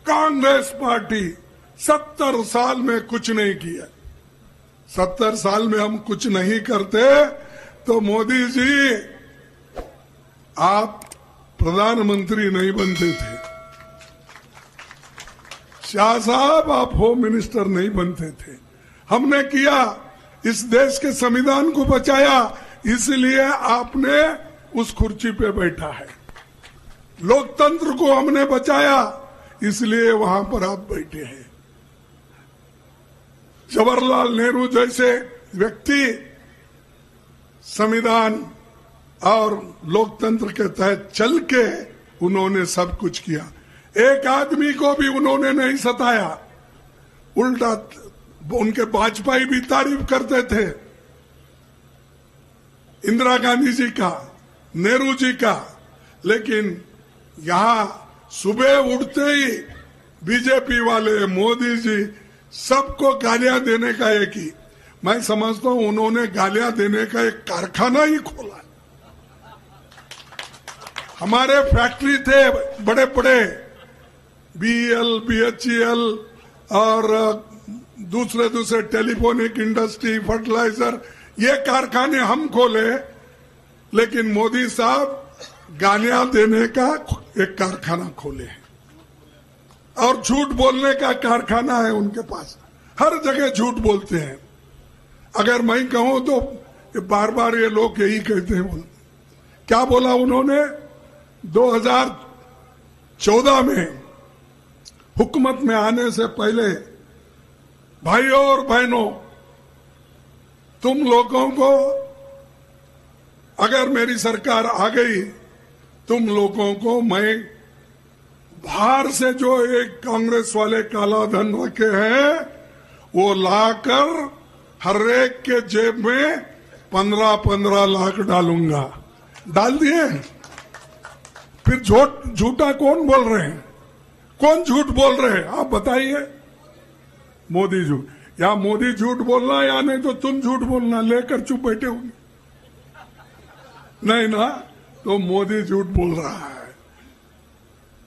Congress party 70 साल में कुछ नहीं किया। 70 साल में हम कुछ नहीं करते तो मोदी जी आप प्रधानमंत्री नहीं बनते थे, शाह साहब आप होम मिनिस्टर नहीं बनते थे। हमने किया, इस देश के संविधान को बचाया, इसलिए आपने उस कुर्सी पे बैठा है। लोकतंत्र को हमने बचाया, इसलिए वहां पर आप बैठे हैं। जवाहरलाल नेहरू जैसे व्यक्ति संविधान और लोकतंत्र के तहत चल के उन्होंने सब कुछ किया। एक आदमी को भी उन्होंने नहीं सताया, उल्टा उनके वाजपेयी भी तारीफ करते थे, इंदिरा गांधी जी का, नेहरू जी का। लेकिन यहां सुबह उठते ही बीजेपी वाले, मोदी जी सबको गालियां देने का एक ही, मैं समझता हूं उन्होंने गालियां देने का एक कारखाना ही खोला। हमारे फैक्ट्री थे बड़े बड़े, बीईएल, बीएचईएल और दूसरे टेलीफोनिक इंडस्ट्री, फर्टिलाइजर, ये कारखाने हम खोले। लेकिन मोदी साहब गालियां देने का एक कारखाना खोले हैं और झूठ बोलने का कारखाना है उनके पास। हर जगह झूठ बोलते हैं। अगर मैं कहूं तो बार बार ये लोग यही कहते हैं। क्या बोला उन्होंने 2014 में हुकूमत में आने से पहले, भाइयों और बहनों, तुम लोगों को अगर मेरी सरकार आ गई, तुम लोगों को मैं बाहर से जो एक कांग्रेस वाले काला धन रखे हैं वो लाकर हर एक के जेब में 15-15 लाख डालूंगा। डाल दिए। फिर झूठा कौन बोल रहे हैं? कौन झूठ बोल रहे हैं? आप बताइए। मोदी झूठ, या मोदी झूठ बोलना या नहीं तो तुम झूठ बोलना, लेकर चुप बैठे होंगे। नहीं ना, तो मोदी झूठ बोल रहा है।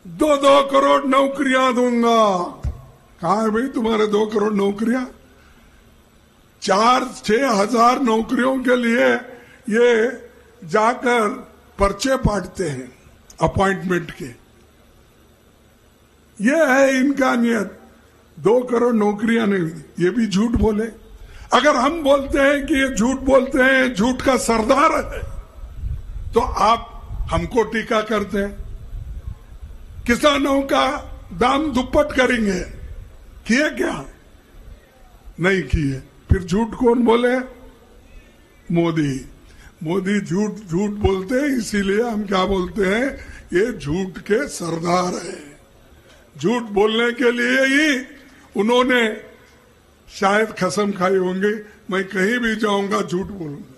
2-2 करोड़ नौकरियां दूंगा। कहां है भाई तुम्हारे 2 करोड़ नौकरियां? 4-6 हजार नौकरियों के लिए ये जाकर पर्चे बांटते हैं अपॉइंटमेंट के। ये है इनका नियत। 2 करोड़ नौकरियां नहीं, ये भी झूठ बोले। अगर हम बोलते हैं कि ये झूठ बोलते हैं, झूठ का सरदार है, तो आप हमको टीका करते हैं। किसानों का दाम दुप्पट करेंगे, किए क्या? नहीं किए। फिर झूठ कौन बोले? मोदी झूठ बोलते हैं, इसीलिए हम क्या बोलते हैं, ये झूठ के सरदार है। झूठ बोलने के लिए ही उन्होंने शायद कसम खाई होंगी, मैं कहीं भी जाऊंगा झूठ बोलूंगा।